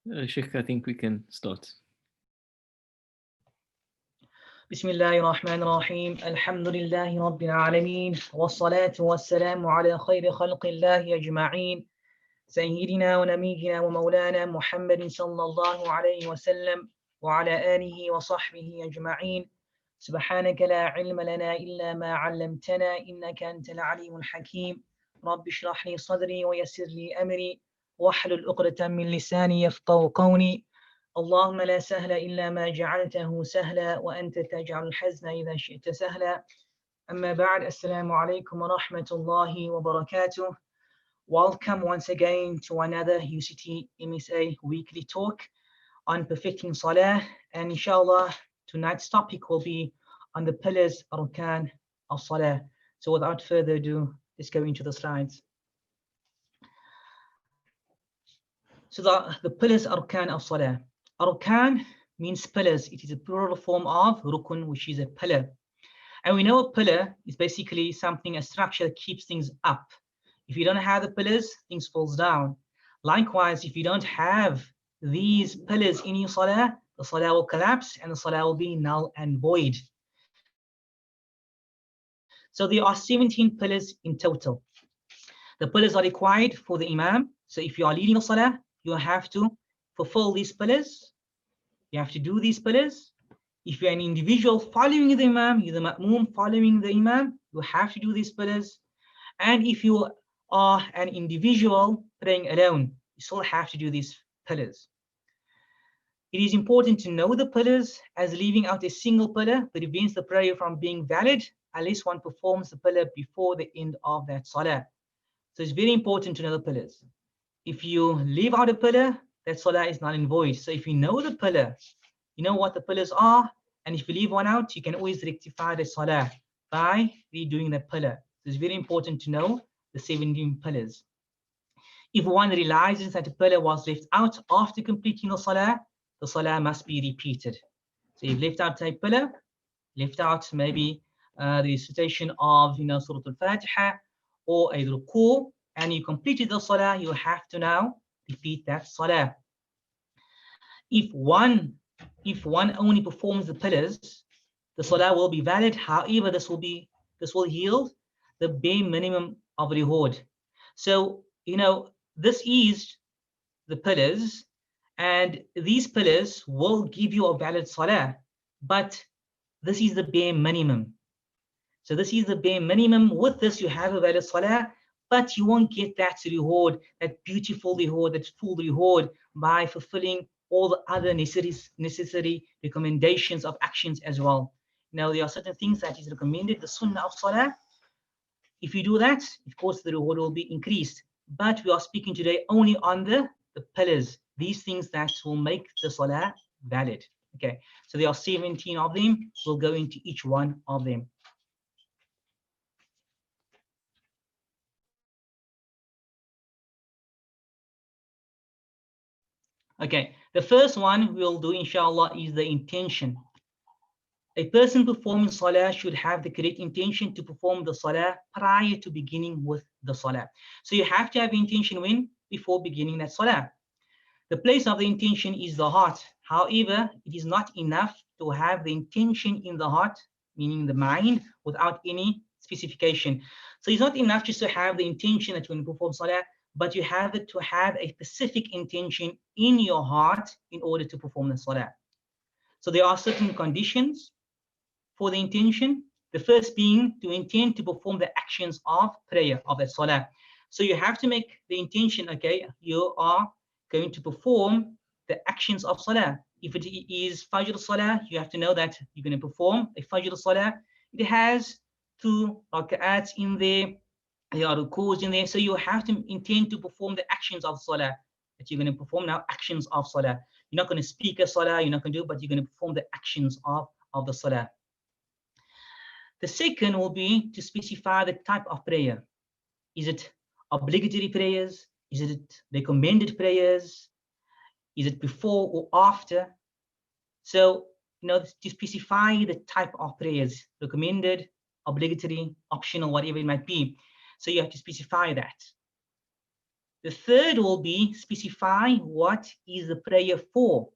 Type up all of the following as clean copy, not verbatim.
Sheikh, I think we can start. بسم الله الرحمن الرحيم الحمد لله رب العالمين والصلاة والسلام على خير خلق الله أجمعين سيدنا ونبينا ومولانا محمد صلى الله عليه وسلم وعلى آله وصحبه أجمعين سبحانك لا علم لنا إلا ما علمتنا إنك أنت العليم الحكيم رب اشرح لي صدري ويسر لي أمري واحلل عقدة من لساني يفقهوا قولي اللهم لا سهل إلا ما جعلته سهلا وأنت تجعل الحزن إذا شئت سهلا أما بعد السلام عليكم ورحمة الله وبركاته. Welcome once again to another UCT MSA weekly talk on perfecting Salah, and inshallah tonight's topic will be on the pillars arkaan of Salah. So without further ado, let's go into the slides. So the pillars arkaan of Salah. Arkaan means pillars. It is a plural form of rukun, which is a pillar. And we know a pillar is basically something, a structure that keeps things up. If you don't have the pillars, things falls down. Likewise, if you don't have these pillars in your salah, the salah will collapse and the salah will be null and void. So there are 17 pillars in total. The pillars are required for the imam. So if you are leading the salah, you have to fulfill these pillars. You have to do these pillars. If you're an individual following the imam, you're the ma'moom following the imam, you have to do these pillars. And if you are an individual praying alone, you still have to do these pillars. It is important to know the pillars, as leaving out a single pillar prevents the prayer from being valid unless one performs the pillar before the end of that salah. So it's very important to know the pillars. If you leave out a pillar, that salah is null and void. So if you know the pillar, you know what the pillars are, and if you leave one out, you can always rectify the salah by redoing the pillar. So it's very important to know the 17 pillars. If one realizes that a pillar was left out after completing the salah must be repeated. So you've left out a pillar, left out maybe the recitation of Surah Al-Fatiha or a ruku, and you completed the salah, you have to now repeat that salah. If one only performs the pillars, the salah will be valid. However, this will yield the bare minimum of reward. So this is the pillars, and these pillars will give you a valid salah, but this is the bare minimum. So this is the bare minimum. With this, you have a valid salah, but you won't get that reward, that beautiful reward, that full reward by fulfilling all the other necessary recommendations of actions as well. Now, there are certain things that is recommended, the sunnah of salah. If you do that, of course, the reward will be increased. But we are speaking today only on the pillars, these things that will make the salah valid. Okay, so there are 17 of them. We'll go into each one of them. Okay, the first one we'll do, inshallah, is the intention. A person performing salah should have the correct intention to perform the salah prior to beginning with the salah. So you have to have intention when? Before beginning that salah. The place of the intention is the heart. However, it is not enough to have the intention in the heart, meaning the mind, without any specification. So it's not enough just to have the intention that you're going to perform salah, but you have to have a specific intention in your heart in order to perform the salah. So there are certain conditions for the intention. The first being to intend to perform the actions of prayer, of the salah. So you have to make the intention, okay, you are going to perform the actions of salah. If it is Fajr salah, you have to know that you're going to perform a Fajr salah. It has 2 rak'ats in there. There are rukus in there. So you have to intend to perform the actions of salah that you're going to perform now, actions of salah. You're not going to speak a salah, you're not going to do it, but you're going to perform the actions of the salah. The second will be to specify the type of prayer. Is it obligatory prayers? Is it recommended prayers? Is it before or after? So, to specify the type of prayers, recommended, obligatory, optional, whatever it might be. So you have to specify that. The third will be specify what is the prayer for.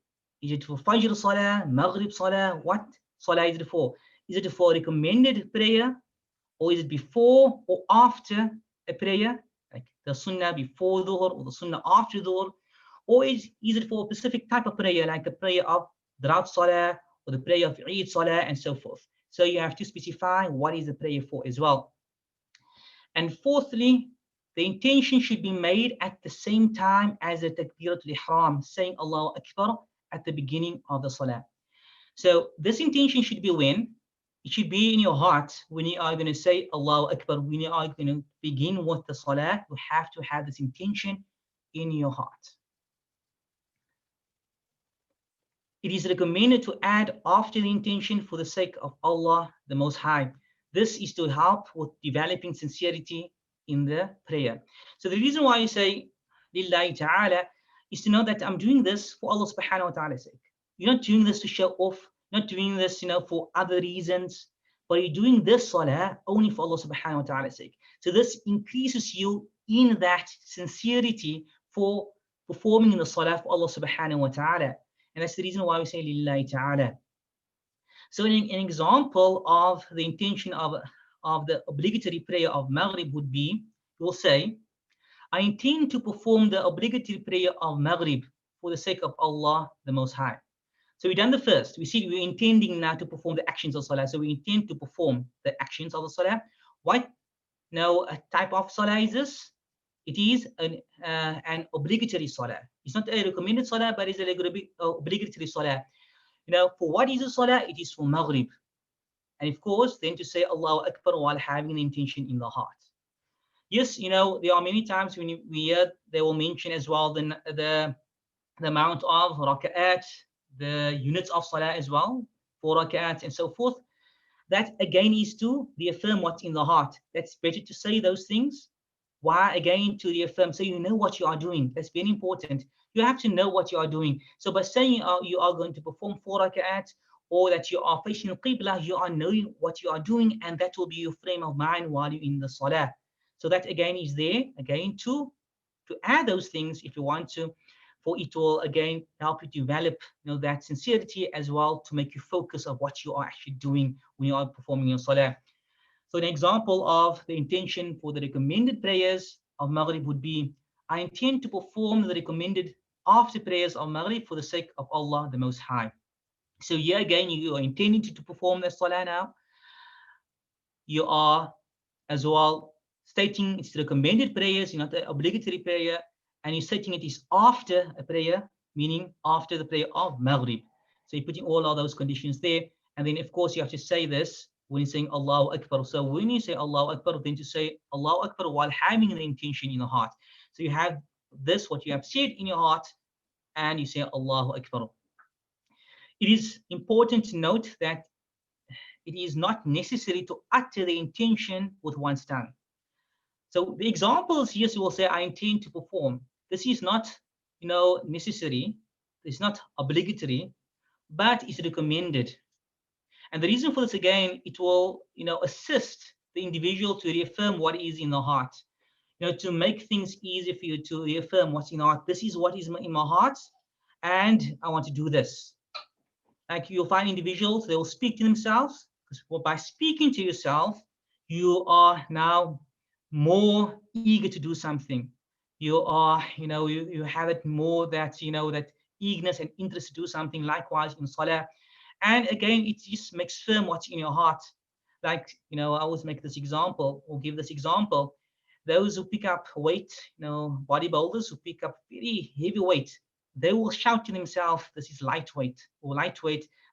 Is it for Fajr Salah, Maghrib Salah? What Salah is it for? Is it for recommended prayer, or is it before or after a prayer, like the Sunnah before Dhuhr or the Sunnah after Dhuhr? Or is it for a specific type of prayer, like the prayer of Drat Salah or the prayer of Eid Salah and so forth? So you have to specify what is the prayer for as well. And fourthly, the intention should be made at the same time as the Takbiratul Ihram, saying Allahu Akbar at the beginning of the Salah. So this intention should be when? It should be in your heart when you are going to say Allahu Akbar, when you are going to begin with the Salah. You have to have this intention in your heart. It is recommended to add after the intention for the sake of Allah the Most High. This is to help with developing sincerity in the prayer. So the reason why you say Lillahi Ta'ala is to know that I'm doing this for Allah Subhanahu wa Ta'ala's sake. You're not doing this to show off, not doing this, for other reasons, but you're doing this salah only for Allah Subhanahu wa Ta'ala's sake. So this increases you in that sincerity for performing the salah for Allah Subhanahu wa Ta'ala. And that's the reason why we say Lillahi Ta'ala. So an example of the intention of the obligatory prayer of Maghrib would be, you will say, I intend to perform the obligatory prayer of Maghrib for the sake of Allah the Most High. So we've done the first. We see we're intending now to perform the actions of Salah. So we intend to perform the actions of the Salah. What type of Salah is this? It is an obligatory Salah. It's not a recommended Salah, but it's an obligatory Salah. For what is the Salah? It is for Maghrib. And of course, then to say Allahu Akbar while having the intention in the heart. Yes, there are many times when we hear they will mention as well the amount of raka'at, the units of Salah as well, 4 raka'at and so forth. That again is to reaffirm what's in the heart. That's better to say those things. Why? Again, to reaffirm, so you know what you are doing. That's very important. You have to know what you are doing. So by saying you are going to perform 4 raka'at, or that you are facing the Qibla, you are knowing what you are doing, and that will be your frame of mind while you're in the Salah. So that again is there, again, to add those things if you want to, for it will again help you develop that sincerity as well, to make you focus on what you are actually doing when you are performing your Salah. So an example of the intention for the recommended prayers of Maghrib would be, I intend to perform the recommended after prayers of Maghrib for the sake of Allah the Most High. So here again, you are intending to perform the Salah now. You are as well stating it's recommended prayers, not the obligatory prayer, and you're stating it is after a prayer, meaning after the prayer of Maghrib. So you're putting all of those conditions there. And then, of course, you have to say this when you're saying Allahu Akbar. So when you say Allahu Akbar, then to say Allahu Akbar while having the intention in the heart. So you have this, what you have said in your heart, and you say Allahu Akbar. It is important to note that it is not necessary to utter the intention with one's tongue. So the examples, yes, you will say, I intend to perform. This is not, necessary. It's not obligatory, but it's recommended. And the reason for this, again, it will, assist the individual to reaffirm what is in the heart. To make things easier for you to reaffirm what's in the heart. This is what is in my heart, and I want to do this. Like you'll find individuals, they will speak to themselves, because by speaking to yourself, you are now more eager to do something. You are, you have it more that, that eagerness and interest to do something. Likewise in Salah. And again, it just makes firm what's in your heart. Like, I always make this example, or give this example. Those who pick up weight, bodybuilders who pick up very heavy weight, they will shout to themselves, this is lightweight,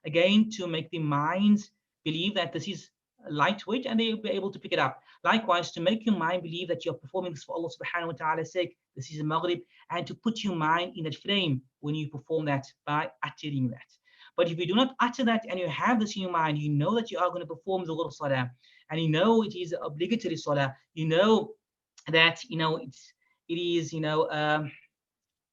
again, to make their minds believe that this is lightweight, and they'll be able to pick it up. Likewise, to make your mind believe that you're performing this for Allah Subhanahu wa Ta'ala's sake, this is a Maghrib, and to put your mind in that frame when you perform that by uttering that. But if you do not utter that and you have this in your mind, you know that you are going to perform the Dhuhr Salah, and you know it is obligatory Salah, you know that, it is,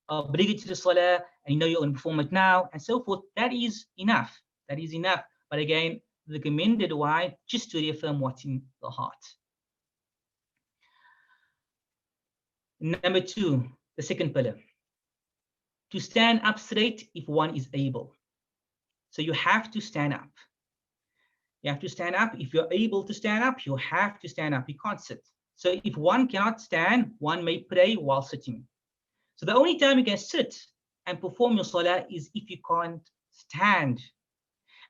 obligatory Salah, and you know you're going to perform it now, and so forth. That is enough. That is enough. But again, recommended why? Just to reaffirm what's in the heart. Number 2, the second pillar, to stand up straight if one is able. So you have to stand up. You have to stand up. If you're able to stand up, you have to stand up. You can't sit. So if one cannot stand, one may pray while sitting. So the only time you can sit and perform your salah is if you can't stand.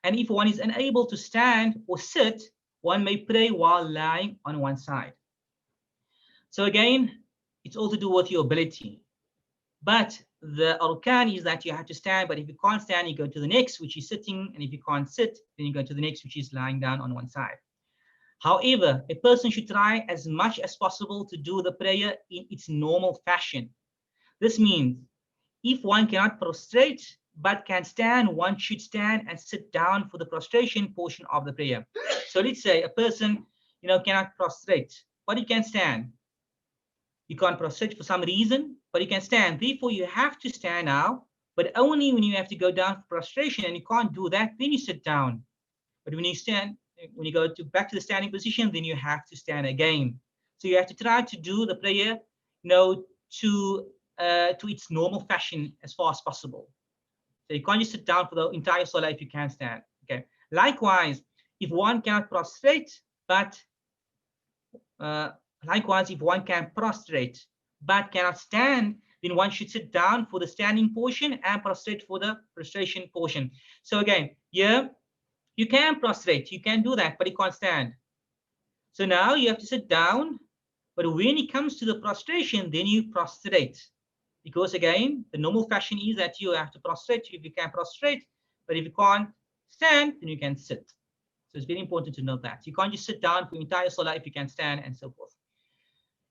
And if one is unable to stand or sit, one may pray while lying on one side. So again, it's all to do with your ability. But the arkaan is that you have to stand, but if you can't stand, you go to the next, which is sitting, and if you can't sit, then you go to the next, which is lying down on one side. However, a person should try as much as possible to do the prayer in its normal fashion. This means if one cannot prostrate but can stand, one should stand and sit down for the prostration portion of the prayer. So let's say a person, cannot prostrate, but he can stand. You can't prostrate for some reason, but you can stand. Therefore, you have to stand now, but only when you have to go down for prostration, and you can't do that, then you sit down. But when you stand, when you go back to the standing position, then you have to stand again. So you have to try to do the prayer, to its normal fashion as far as possible. So you can't just sit down for the entire salah if you can't stand. Okay. Likewise, if one cannot prostrate, but if one can prostrate but cannot stand, then one should sit down for the standing portion and prostrate for the prostration portion. So again, here you can prostrate, you can do that, but you can't stand. So now you have to sit down, but when it comes to the prostration, then you prostrate. Because again, the normal fashion is that you have to prostrate if you can prostrate, but if you can't stand, then you can sit. So it's very important to note that. You can't just sit down for the entire salah if you can stand and so forth.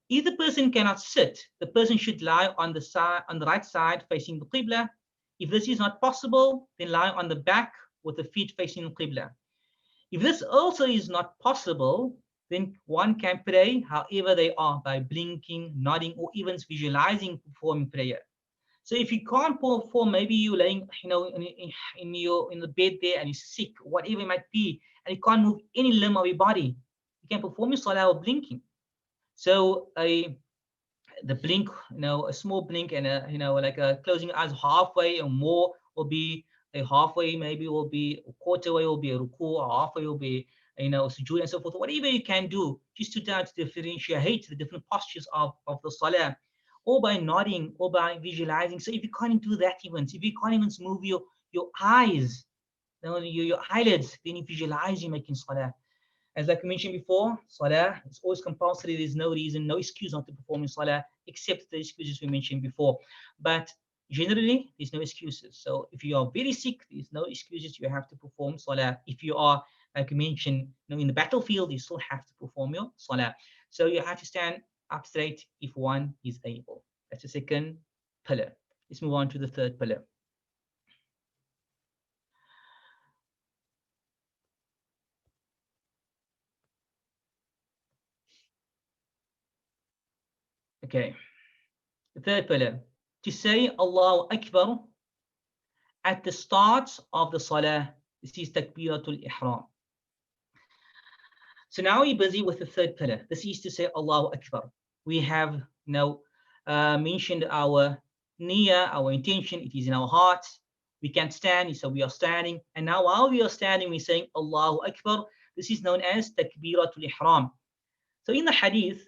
If the person cannot sit, the person should lie on the side, on the right side facing the Qibla. If this is not possible, then lie on the back with the feet facing the Qibla. If this also is not possible, then one can pray however they are, by blinking, nodding, or even visualizing performing prayer. So if you can't perform, maybe you're laying, in the bed there and you're sick, whatever it might be, and you can't move any limb of your body, you can perform your salah or blinking. So the blink, a small blink and like a closing eyes halfway or more will be a halfway, maybe will be a quarter way, will be a ruku, or halfway will be sujood and so forth. Whatever you can do, just to try to differentiate the different postures of the salah, or by nodding, or by visualizing. So if you can't do that even, if you can't even move your eyes, your eyelids, then you visualize you making salah. As like I mentioned before, salah is always compulsory. There's no reason, no excuse not to perform salah, except the excuses we mentioned before. But generally, there's no excuses. So if you are very sick, there's no excuses. You have to perform salah. If you are, like I mentioned, in the battlefield, you still have to perform your salah. So you have to stand up straight if one is able. That's the second pillar. Let's move on to the third pillar. Okay, the third pillar, to say Allahu Akbar at the start of the salah. This is takbiratul ihram. So now we're busy with the third pillar. This is to say Allahu Akbar. We have now mentioned our niyyah, our intention. It is in our hearts. We can stand, so we are standing. And now while we are standing, we're saying Allahu Akbar. This is known as takbiratul ihram. So in the hadith,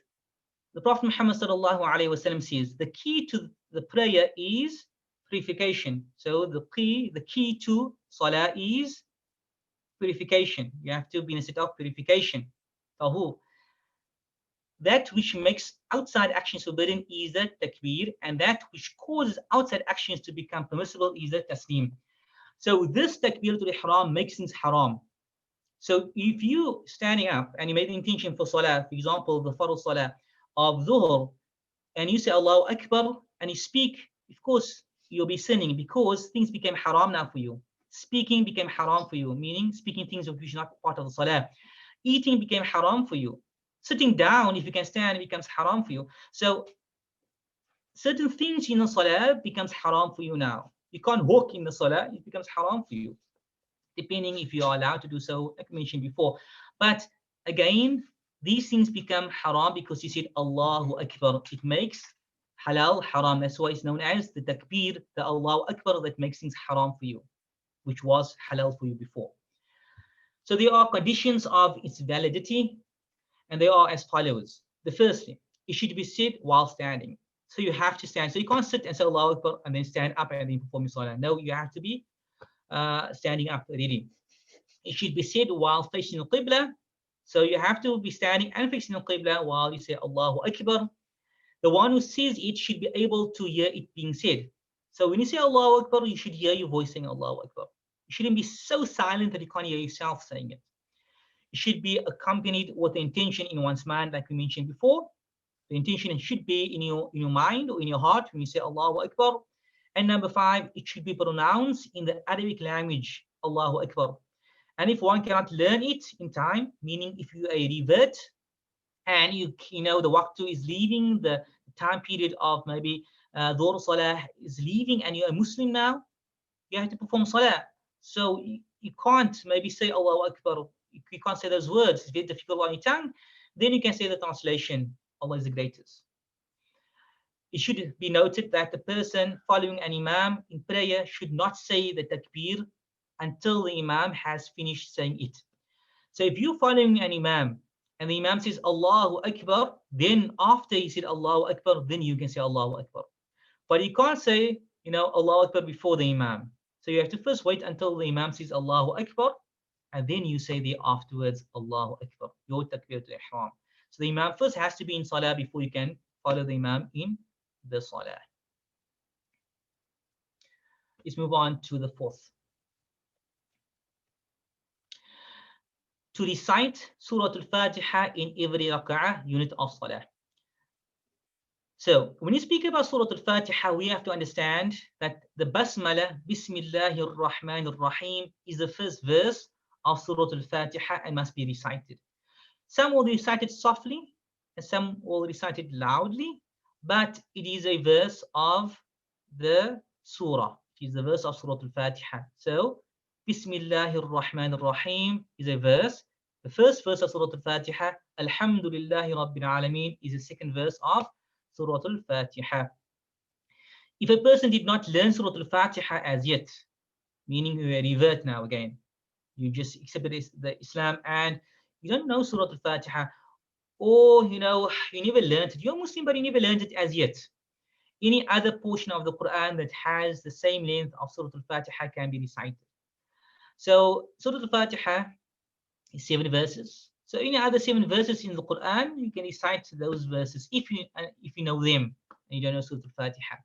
the Prophet Muhammad sallallahu alaihi wasallam says the key to the prayer is purification. So the key to salah is purification. You have to be in a state of purification. Tahur. That which makes outside actions forbidden is the takbir, and that which causes outside actions to become permissible is the taslim. So this takbiratul ihram makes things haram. So if you standing up and you made the intention for salah, for example, the farz salah of Dhuhr, and you say Allahu Akbar and you speak, of course you'll be sinning, because things became haram now for you. Speaking became haram for you, meaning speaking things which are not part of the salah. Eating became haram for you. Sitting down, if you can stand, it becomes haram for you. So certain things in the salah becomes haram for you now. You can't walk in the salah, it becomes haram for you, depending if you are allowed to do so, like I mentioned before. But again, these things become haram because you said Allahu Akbar. It makes halal, haram. That's why it's known as the takbir, the Allahu Akbar that makes things haram for you, which was halal for you before. So there are conditions of its validity, and they are as follows. The first thing, it should be said while standing. So you have to stand. So you can't sit and say Allahu Akbar and then stand up and then perform your salah. No, you have to be standing up ready. It should be said while facing the Qibla. So you have to be standing and facing the Qibla while you say Allahu Akbar. The one who says it should be able to hear it being said. So when you say Allahu Akbar, you should hear your voice saying Allahu Akbar. You shouldn't be so silent that you can't hear yourself saying it. It should be accompanied with the intention in one's mind, like we mentioned before. The intention should be in your mind or in your heart when you say Allahu Akbar. And number 5, it should be pronounced in the Arabic language, Allahu Akbar. And if one cannot learn it in time, meaning if you are a revert and you know the waqtu is leaving, the time period of maybe Dhuhr Salah is leaving and you're a Muslim now, you have to perform Salah. So you can't maybe say Allahu Akbar. You can't say those words. It's very difficult on your tongue. Then you can say the translation, Allah is the greatest. It should be noted that the person following an imam in prayer should not say the takbir until the imam has finished saying it. So if you're following an imam and the imam says Allahu Akbar, then after he said Allahu Akbar, then you can say Allahu Akbar. But you can't say, Allahu Akbar before the imam. So you have to first wait until the imam says Allahu Akbar, and then you say there afterwards Allahu Akbar, your takbiratul ihram. So the imam first has to be in salah before you can follow the imam in the salah. Let's move on to the 4th. To recite Surah Al-Fatiha in every rak'ah unit of salah. So when you speak about Surah Al-Fatiha, we have to understand that the Basmala, Bismillahir Rahmanir Rahim, is the first verse of Surah Al-Fatiha and must be recited. Some will recite it softly and some will recite it loudly, but it is a verse of the surah. It is the verse of Surah Al-Fatiha. So Bismillahir Rahmanir Rahim is a verse. The first verse of Surah Al-Fatiha, Alhamdulillahi Rabbil Alameen, is the second verse of Surah Al-Fatiha. If a person did not learn Surah Al-Fatiha as yet, meaning you revert now again, you just accepted the Islam and you don't know Surah Al-Fatiha, or you never learned it. You're Muslim, but you never learned it as yet. Any other portion of the Quran that has the same length of Surah Al-Fatiha can be recited. So Surah Al-Fatiha is 7 verses. So any other 7 verses in the Quran, you can recite those verses if you know them and you don't know Surah Al-Fatiha.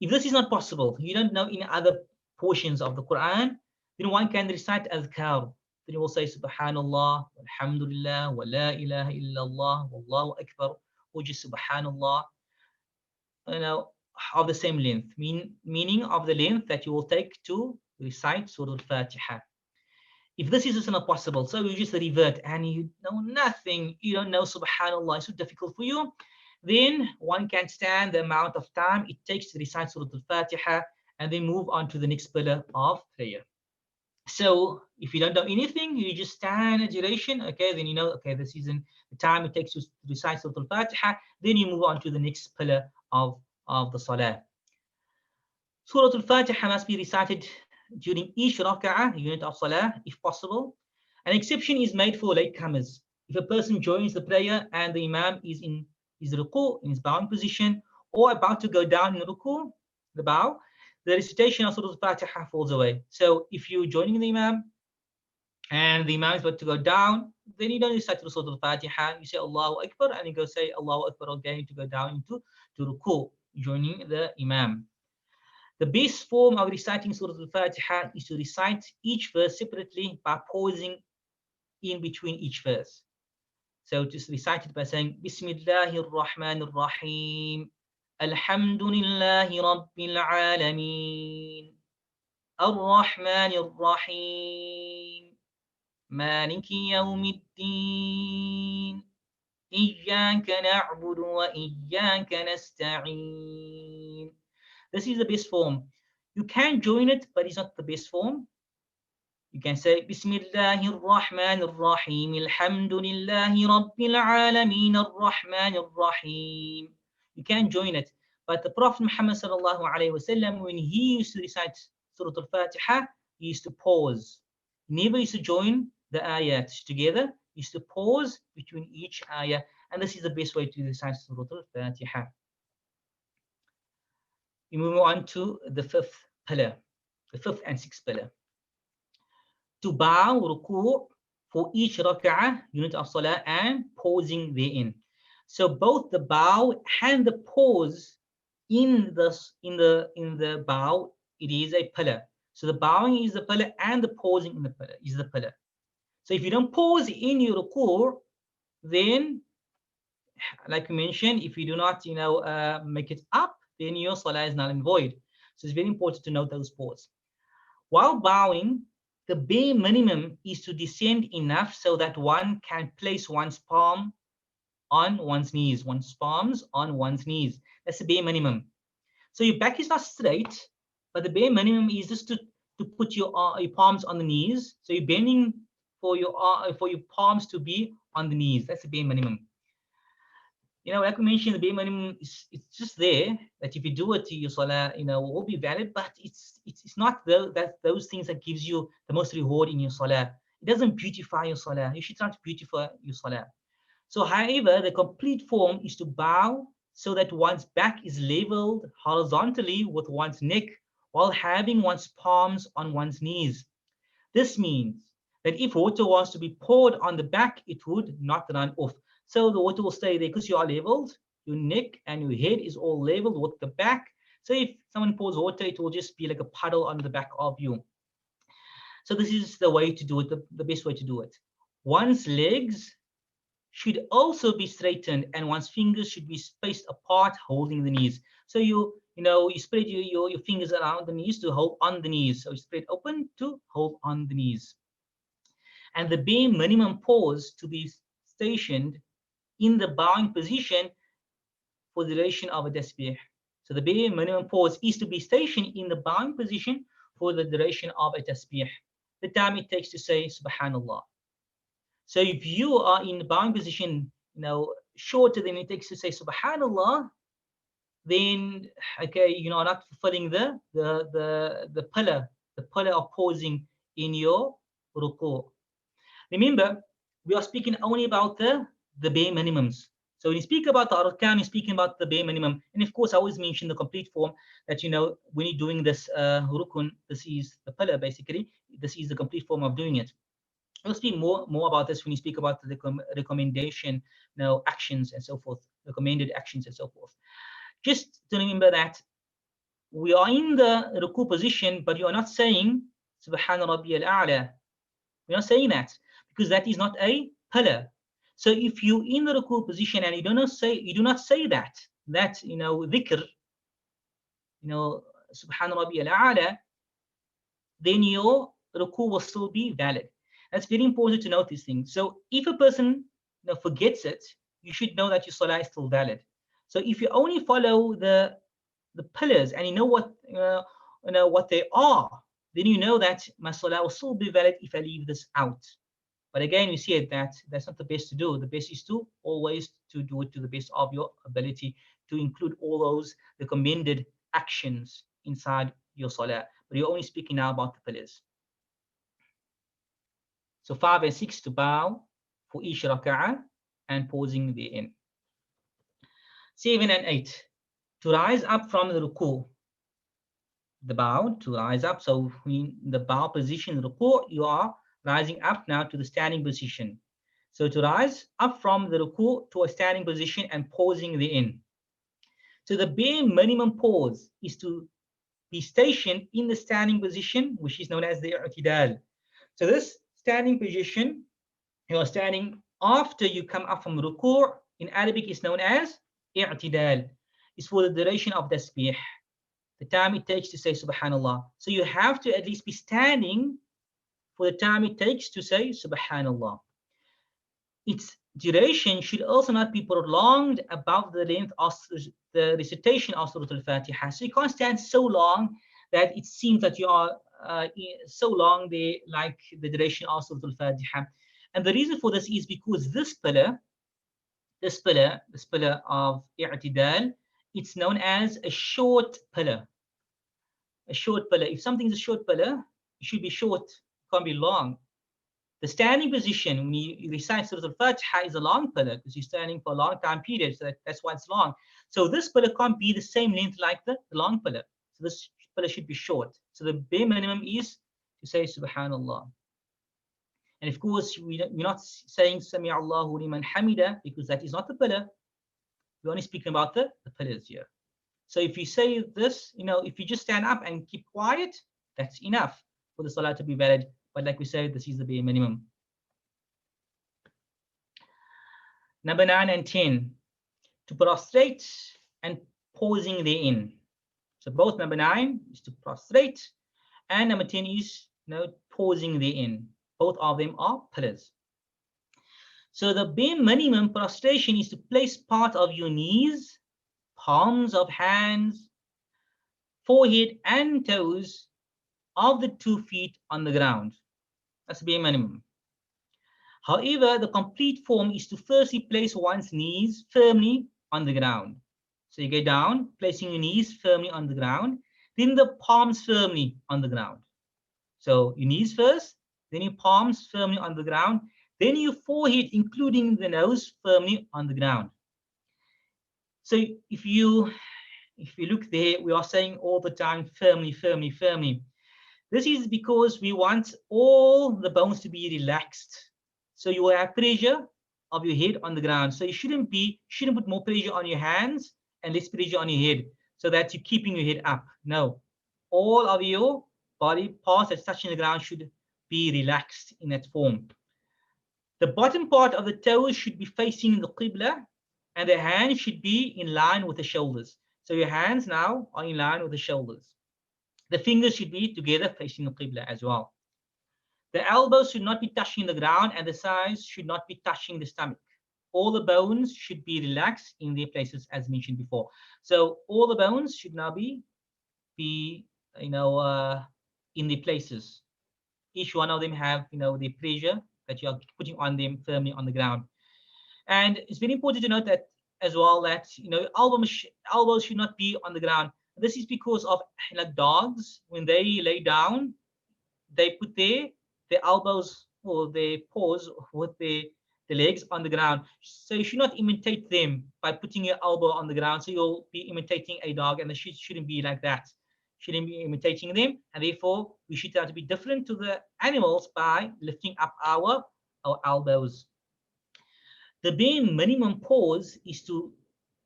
If this is not possible, you don't know any other portions of the Quran, then one can recite adhkar. Then you will say Subhanallah, Alhamdulillah, wa la ilaha illallah, wallahu akbar, or just Subhanallah, of the same length, meaning of the length that you will take to recite Surah Al-Fatiha. If this is not possible, so you just revert and you know nothing, you don't know Subhanallah, it's so difficult for you, then one can stand the amount of time it takes to recite Surah Al-Fatiha and then move on to the next pillar of prayer. So if you don't know anything, you just stand a duration, okay, then okay, this is the time it takes to recite Surah Al-Fatiha, then you move on to the next pillar of the salah. Surah Al-Fatiha must be recited during each rak'ah, unit of salah, if possible. An exception is made for latecomers. If a person joins the prayer and the imam is in his ruku, in his bowing position, or about to go down in ruku, the bow, the recitation of Surah Al-Fatiha falls away. So if you're joining the imam and the imam is about to go down, then you don't recite Surah Al-Fatiha. You say Allahu Akbar and you go say Allahu Akbar again to go down into ruku, joining the imam. The best form of reciting Surah Al-Fatiha is to recite each verse separately by pausing in between each verse. So just recite it by saying Bismillahir Rahmanir Rahim, Alhamdulillahi Rabbil Alameen, Ar-Rahmanir Rahim, Maliki Yawmiddin, Iyyaka na'budu wa iyyaka nasta'een. This is the best form. You can join it, but it's not the best form. You can say Bismillahir Rahmanir Rahim, Alhamdulillahi Rabbil Alameen, Ar-Rahmanir Rahim. You can join it. But the Prophet Muhammad sallallahu alaihi wasallam, when he used to recite Surah Al-Fatiha, he used to pause. Never used to join the ayat together. He used to pause between each ayah, and this is the best way to recite Surah Al-Fatiha. We move on to the fifth pillar, the fifth and sixth pillar. To bow, ruku' for each rak'ah, unit of salah, and pausing therein. So both the bow and the pause in the bow, it is a pillar. So the bowing is the pillar, and the pausing in the pillar is the pillar. So if you don't pause in your ruku', then, like we mentioned, if you do not, make it up, then your salah is null and void. So it's very important to note those pauses. While bowing, the bare minimum is to descend enough so that one can place one's palm on one's knees, one's palms on one's knees. That's the bare minimum. So your back is not straight, but the bare minimum is just to put your palms on the knees. So you're bending for your palms to be on the knees. That's the bare minimum. Like we mentioned, the bare minimum it's just there, that if you do it, your salah, will be valid, but it's not those things that gives you the most reward in your salah. It doesn't beautify your salah. You should try to beautify your salah. So, however, the complete form is to bow so that one's back is leveled horizontally with one's neck while having one's palms on one's knees. This means that if water was to be poured on the back, it would not run off. So the water will stay there because you are leveled. Your neck and your head is all leveled with the back. So if someone pours water, it will just be like a puddle on the back of you. So this is the way to do it, the best way to do it. One's legs should also be straightened, and one's fingers should be spaced apart, holding the knees. So you spread your fingers around the knees to hold on the knees. So you spread open to hold on the knees. And the bare minimum pause to be stationed in the bowing position for the duration of a tasbih. So the bare minimum pause is to be stationed in the bowing position for the duration of a tasbih, the time it takes to say subhanallah. So if you are in the bowing position, shorter than it takes to say subhanallah, then you're not fulfilling the pillar of pausing in your ruku'. Remember, we are speaking only about the bare minimums. So when you speak about the arkaan, you're speaking about the bare minimum. And of course, I always mention the complete form that, when you're doing this rukun, this is the pillar basically. This is the complete form of doing it. We'll speak more about this when you speak about the recommendation, actions and so forth, recommended actions and so forth. Just to remember that we are in the ruku position, but you are not saying Subhana Rabbiyal A'la. We're not saying that because that is not a pillar. So if you're in the ruku position and you do not say that dhikr, Subhana Rabbiyal A'la, then your ruku will still be valid. That's very important to note these things. So if a person forgets it, you should know that your salah is still valid. So if you only follow the pillars and you know what they are, then you know that my salah will still be valid if I leave this out. But again, we see that's not the best to do. The best is to always to do it to the best of your ability, to include all those recommended actions inside your salah. But you're only speaking now about the pillars. So 5 and 6 to bow for each rak'ah and pausing therein. 7 and 8 to rise up from the ruku'. The bow to rise up. So in the bow position, ruku', you are rising up now to the standing position. So to rise up from the ruku' to a standing position and pausing therein. So the bare minimum pause is to be stationed in the standing position, which is known as the i'tidal. So this standing position, you are standing after you come up from ruku', in Arabic is known as i'tidal. It's for the duration of tasbih, the time it takes to say subhanallah. So you have to at least be standing for the time it takes to say subhanallah. Its duration should also not be prolonged above the length of the recitation of Surah Al-Fatiha. So you can't stand so long that it seems that you are so long there, like the duration of Surah Al-Fatiha. And the reason for this is because this pillar of i'tidal it's known as a short pillar. A short pillar. If something is a short pillar, it should be short, can't be long. The standing position when you recite Surah Al-Fatiha is a long pillar because you're standing for a long time period, so that's why it's long. So this pillar can't be the same length like the long pillar. So this pillar should be short. So the bare minimum is to say Subhanallah. And of course, we're not saying Sami Allahu liman hamida because that is not the pillar. We're only speaking about the pillars here. So if you say this, if you just stand up and keep quiet, that's enough for the salah to be valid. But like we said, this is the bare minimum. Number 9 and 10, to prostrate and pausing therein. So both number 9 is to prostrate, and number 10 is pausing therein. Both of them are pillars. So the bare minimum prostration is to place part of your knees, palms of hands, forehead and toes of the 2 feet on the ground. That's the bare minimum. However, the complete form is to firstly place one's knees firmly on the ground. So you get down, placing your knees firmly on the ground, then the palms firmly on the ground. So your knees first, then your palms firmly on the ground, then your forehead, including the nose, firmly on the ground. So if you look there, we are saying all the time, firmly, firmly, firmly. This is because we want all the bones to be relaxed. So you will have pressure of your head on the ground. So you shouldn't put more pressure on your hands and less pressure on your head so that you're keeping your head up. No. All of your body parts that's touching the ground should be relaxed in that form. The bottom part of the toes should be facing the Qibla, and the hands should be in line with the shoulders. So your hands now are in line with the shoulders. The fingers should be together facing the Qibla as well. The elbows should not be touching the ground, and the thighs should not be touching the stomach. All the bones should be relaxed in their places as mentioned before. So all the bones should now be in their places. Each one of them have the pressure that you are putting on them firmly on the ground. And it's very important to note that as well that elbows should not be on the ground. This is because of dogs, when they lay down, they put their elbows or their paws with the legs on the ground. So you should not imitate them by putting your elbow on the ground. So you'll be imitating a dog, and it shouldn't be like that. Shouldn't be imitating them, and therefore we should try to be different to the animals by lifting up our elbows. The bare minimum pause is to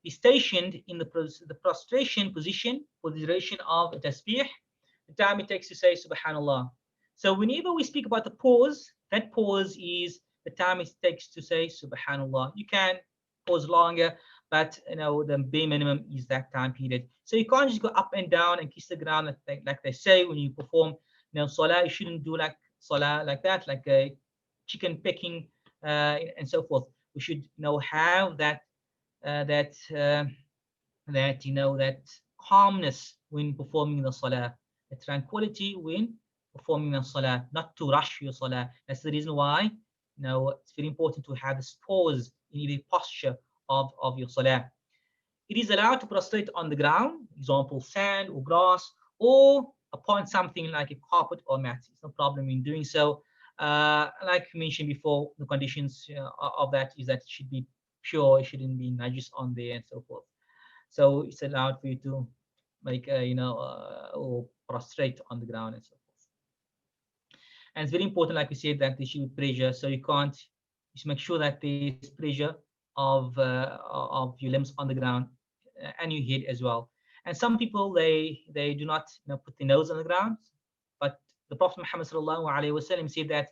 be stationed in the prostration position for the duration of tasbih, the time it takes to say Subhanallah. So whenever we speak about the pause, that pause is the time it takes to say Subhanallah. You can pause longer, but the bare minimum is that time period. So you can't just go up and down and kiss the ground like they say when you perform salah. You shouldn't do like salah like that, like a chicken pecking and so forth. We should have that calmness when performing the salah, the tranquility when performing the salah, not to rush your salah. That's the reason why it's very important to have this pause in the posture of your salah. It is allowed to prostrate on the ground, example sand or grass, or upon something like a carpet or mat. It's no problem in doing so. Like mentioned before, the conditions of that is that it should be pure, it shouldn't be najis on there and so forth. So it's allowed for you to make or prostrate on the ground and so forth. And it's very important, like we said, that there should be pressure. So you can't just make sure that there's pressure of your limbs on the ground and your head as well. And some people they do not put their nose on the ground, but the Prophet Muhammad ﷺ said that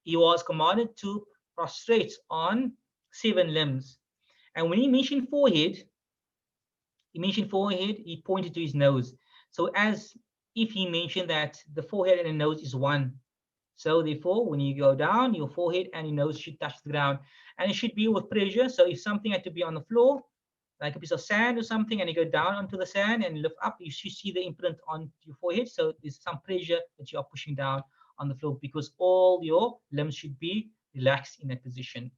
he was commanded to prostrate on 7 limbs. And when he mentioned forehead, he pointed to his nose. So as if he mentioned that the forehead and the nose is one. So therefore, when you go down, your forehead and your nose should touch the ground. And it should be with pressure. So if something had to be on the floor, like a piece of sand or something, and you go down onto the sand and lift up, you should see the imprint on your forehead. So there's some pressure that you are pushing down on the floor, because all your limbs should be relaxed in that position.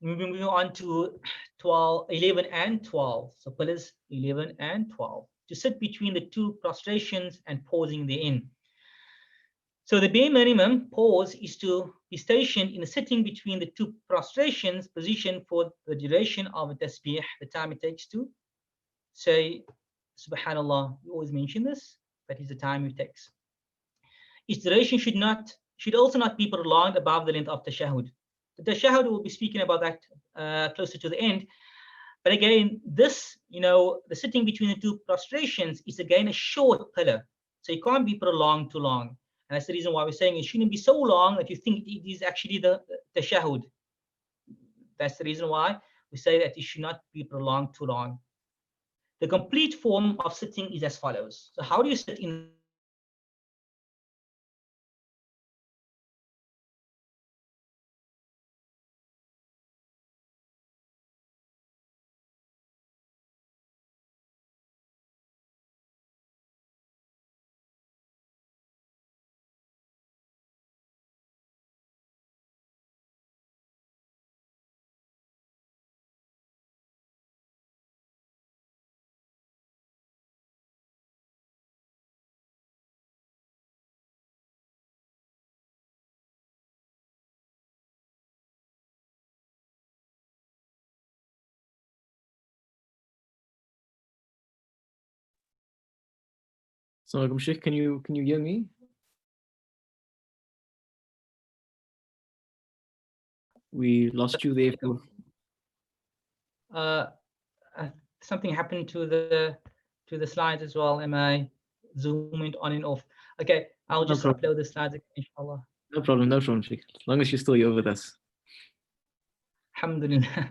moving on to 11 and 12. So pillars 11 and 12. To sit between the two prostrations and pausing therein. So the bare minimum pause is to be stationed in a sitting between the two prostrations position for the duration of a tasbih, the time it takes to say Subhanallah. We always mention this. That is the time it takes. Its duration should also not be prolonged above the length of tashahhud. The tashahhud, we'll be speaking about that closer to the end. But again, this, the sitting between the two prostrations is again a short pillar. So it can't be prolonged too long. And that's the reason why we're saying it shouldn't be so long that you think it is actually the tashahhud. That's the reason why we say that it should not be prolonged too long. The complete form of sitting is as follows. So how do you sit in So, Sheikh, can you hear me? We lost you there. Something happened to the slides as well. My Zoom went on and off. Okay, I'll just upload the slides again, inshallah. No problem, Sheikh. As long as you're still here with us. Alhamdulillah.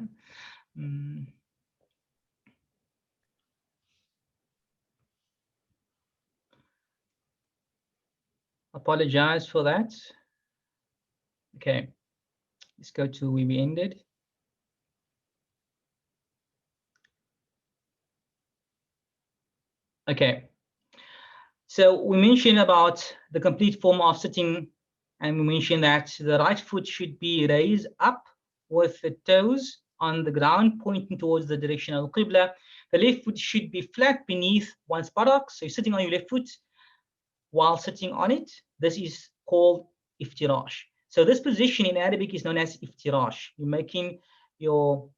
Apologize for that. Okay, let's go to where we ended. Okay, so we mentioned about the complete form of sitting, and we mentioned that the right foot should be raised up with the toes on the ground pointing towards the direction of the Qibla. The left foot should be flat beneath one's buttocks. So you're sitting on your left foot while sitting on it. This is called iftirash. So this position in Arabic is known as iftirash. You're making your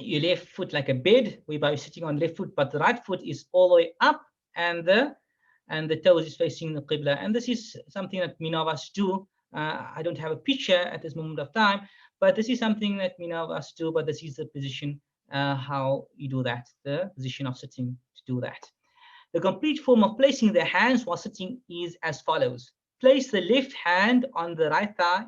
left foot like a bed, whereby you're sitting on left foot, but the right foot is all the way up, and the toes is facing the Qibla. And this is something that many of us do. I don't have a picture at this moment of time, but this is something that many of us do. But this is the position, how you do that, the position of sitting to do that. The complete form of placing the hands while sitting is as follows. Place the left hand on the right thigh,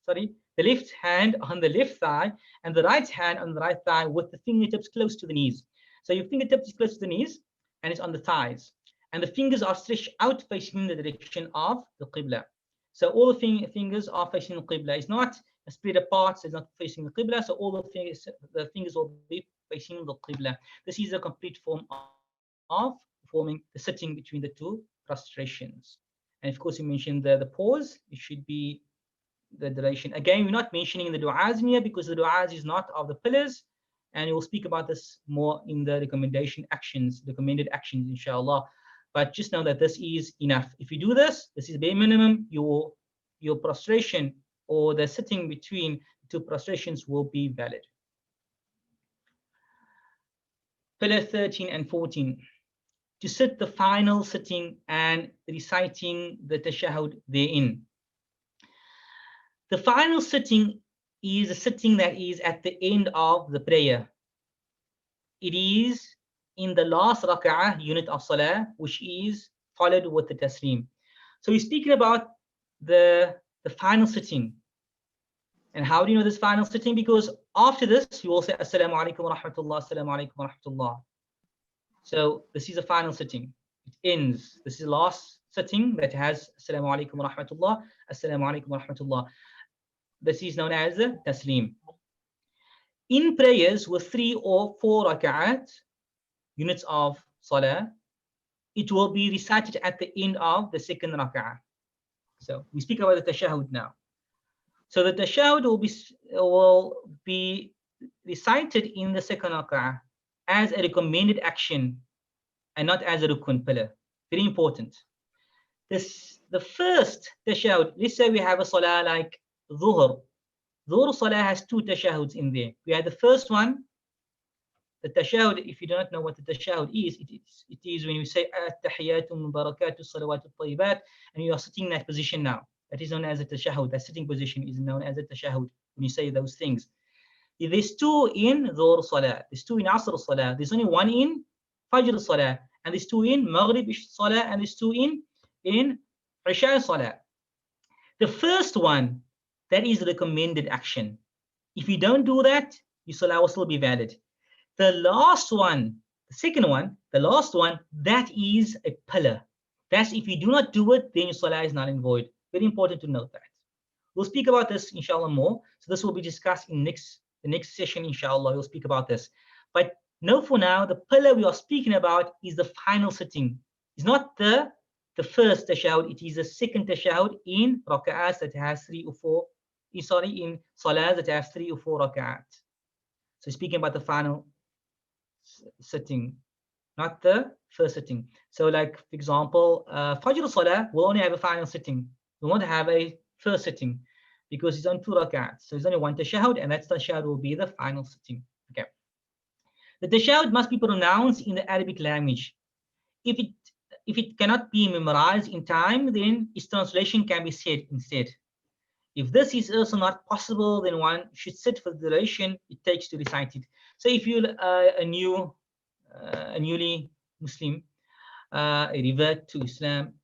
the left hand on the left thigh and the right hand on the right thigh with the fingertips close to the knees. So your fingertips is close to the knees and it's on the thighs. And the fingers are stretched out facing the direction of the Qibla. So all the fingers are facing the Qibla. It's not spread apart, so it's not facing the Qibla. So all the fingers will be facing the Qibla. This is a complete form of performing the sitting between the two prostrations. And of course, you mentioned the pause. It should be the duration. Again, we're not mentioning the du'as in here because the du'as is not of the pillars, and we'll speak about this more in the recommended actions, inshallah. But just know that this is enough. If you do this, this is bare minimum, your prostration or the sitting between two prostrations will be valid. Pillar 13 and 14. To sit the final sitting and reciting the tashahhud therein. The final sitting is a sitting that is at the end of the prayer. It is in the last rak'ah unit of salah, which is followed with the taslim. So we're speaking about the final sitting. And how do you know this final sitting? Because after this, you will say, Assalamu alaikum wa rahmatullah, Assalamu alaikum wa rahmatullah. So this is a final sitting. It ends. This is the last sitting that has Assalamu alaikum wa rahmatullah, Assalamu alaikum wa rahmatullah. This is known as the taslim. In prayers with 3 or 4 rak'at, units of salah, it will be recited at the end of the second rak'ah. So we speak about the tashahhud now. So the tashahhud will be recited in the second rak'ah as a recommended action and not as a rukun pillar. Very important. The first tashahud, let's say we have a salah like dhuhr. Dhuhr salah has two tashahuds in there. We had the first one, the tashahud. If you do not know what the tashahud is, it is when you say at-tahiyatu mubarakatu salawatu tayyibat, and you are sitting in that position now. That is known as a tashahud. That sitting position is known as a tashahud when you say those things. There's two in dhuhr salah, there's two in asr salah, there's only one in fajr salah, and there's two in maghrib salah, and there's two in isha salah. The first one, that is recommended action. If you don't do that, your salah will still be valid. The last one, the second one, the last one, that is a pillar. That's if you do not do it, then your salah is null and void. Very important to note that. We'll speak about this inshallah more. So this will be discussed in the next session, inshallah. We'll speak about this. But know for now, the pillar we are speaking about is the final sitting. It's not the first tashahud, it is the second tashahud in rak'ahs that has 3 or 4. Sorry, in salah that has 3 or 4 rak'ahs. So speaking about the final sitting, not the first sitting. So like, for example, Fajr Salah will only have a final sitting. We won't have a first sitting because it's on 2 rak'ahs. So it's only one tashahud, and that tashahud will be the final sitting. Okay. The tashahud must be pronounced in the Arabic language. If it cannot be memorized in time, then its translation can be said instead. If this is also not possible, then one should sit for the duration it takes to recite it. So if you're a newly Muslim, a revert to Islam,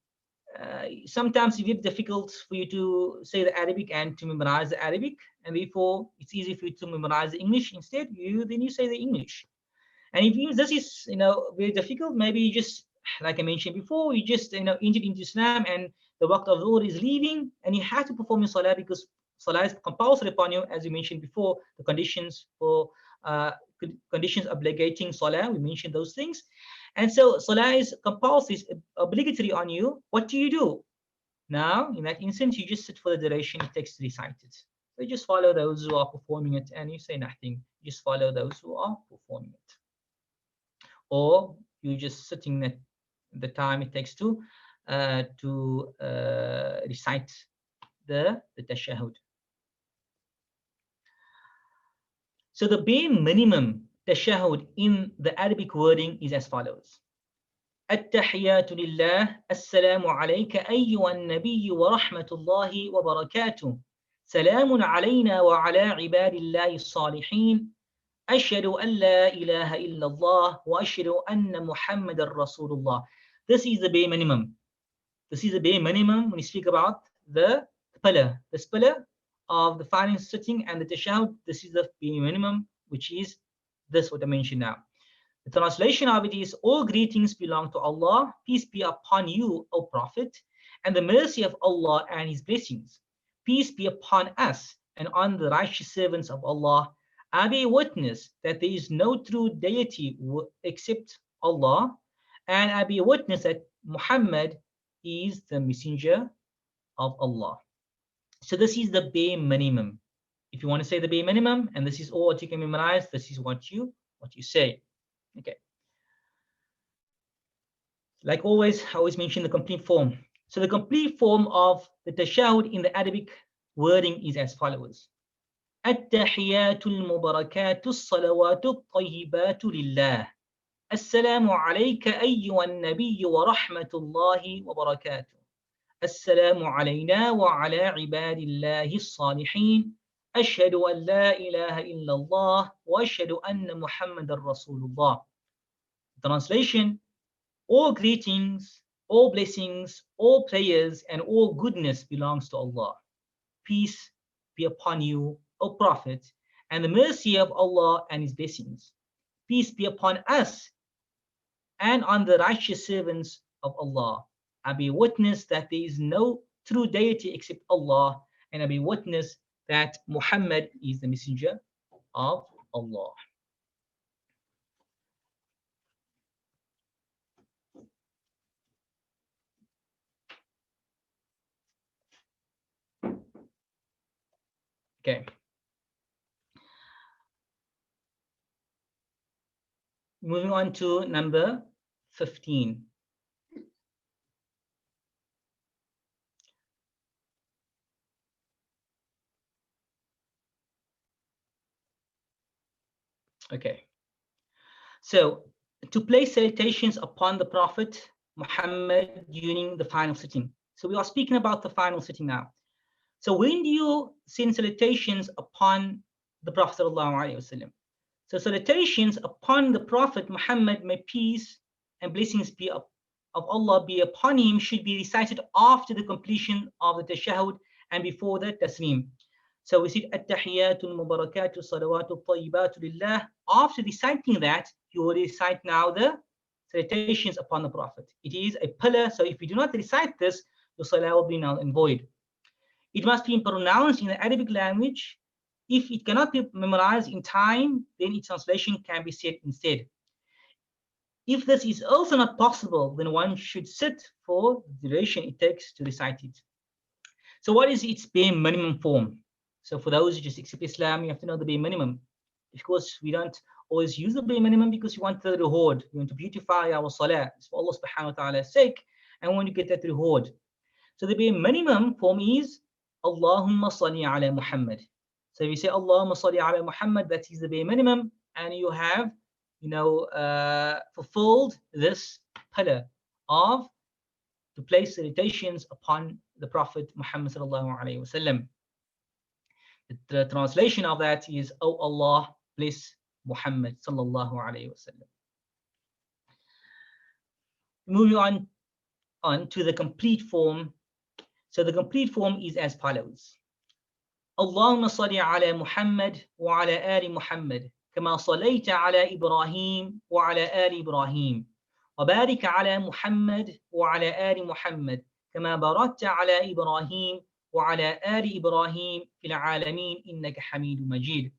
sometimes it's very difficult for you to say the Arabic and to memorize the Arabic, and therefore it's easy for you to memorize the English instead. Then you say the English. And if this is very difficult, maybe you just, like I mentioned before, you just entered into Islam and the waqt of dhuhr is leaving, and you have to perform your salah because salah is compulsory upon you, as we mentioned before. The conditions for conditions obligating salah, we mentioned those things, and so salah is compulsory, is obligatory on you. What do you do now? In that instance, you just sit for the duration it takes to recite it. So you just follow those who are performing it, and you say nothing. You just follow those who are performing it, or you just sitting at the time it takes to recite the tashahud. So the bare minimum tashahud in the Arabic wording is as follows: At-tahiyatu lillah, assalamu alayka ayyuhan nabiyyu wa rahmatullahi wa barakatuh, salamun alayna wa ala ibadillahi salihin, ashhadu an la ilaha illallah wa ashhadu anna muhammadar rasulullah. This is the bare minimum. This is the bare minimum when you speak about the pillar. This pillar of the final sitting and the tashahud, this is the bare minimum, which is this what I mentioned now. The translation of it is: all greetings belong to Allah, peace be upon you, O Prophet, and the mercy of Allah and his blessings. Peace be upon us and on the righteous servants of Allah. I bear witness that there is no true deity except Allah, and I bear witness that Muhammad is the messenger of Allah. So this is the bare minimum. If you want to say the bare minimum, and this is all what you can memorize, this is what you say. Okay. Like always, I always mention the complete form. So the complete form of the tashahud in the Arabic wording is as follows: At-tahiyatul mubarakatul salawatul tayyibatu lillah. Assalamu alayka ayyuhan nabiyyu wa rahmatullahi wa barakatuh. Assalamu alayna wa ala ibadillahi salihin. Ashhadu an la ilaha illallah wa ashhadu anna muhammadar rasulullah. Translation: all greetings, all blessings, all prayers, and all goodness belongs to Allah. Peace be upon you, O Prophet, and the mercy of Allah and his blessings. Peace be upon us and on the righteous servants of Allah. I bear witness that there is no true deity except Allah, and I bear witness that Muhammad is the messenger of Allah. Okay. Moving on to number 15. Okay. So to place salutations upon the Prophet Muhammad during the final sitting. So we are speaking about the final sitting now. So when do you send salutations upon the Prophet ﷺ? So salutations upon the Prophet Muhammad, may peace and blessings be of Allah be upon him, should be recited after the completion of the tashahhud and before the taslim. So we see at-tahiyyatu al-mubarakatu salawatu tayyibatu lillah. After reciting that, you will recite now the salutations upon the Prophet. It is a pillar, so if you do not recite this, your salah will be null and void. It must be pronounced in the Arabic language. If it cannot be memorized in time, then its translation can be said instead. If this is also not possible, then one should sit for the duration it takes to recite it. So what is its bare minimum form? So for those who just accept Islam, you have to know the bare minimum. Of course, we don't always use the bare minimum because we want the reward. We want to beautify our salah. It's for Allah subhanahu wa ta'ala's sake, and we want to get that reward. So the bare minimum form is Allahumma salli ala Muhammad. So if you say Allahumma salli ala Muhammad, that is the bare minimum, and you have, fulfilled this pillar of to place salutations upon the Prophet Muhammad sallallahu alaihi wasallam. The translation of that is, "Oh Allah, bless Muhammad sallallahu alaihi wasallam." Moving on to the complete form. So the complete form is as follows: Allahumma salli ala Muhammad wa ala ali Muhammad kama sallaita ala Ibrahim wa ala ali Ibrahim wa barik ala Muhammad wa ala ali Muhammad kama barakta ala Ibrahim wa ala ali Ibrahim fil alamin innaka Hamidum Majid.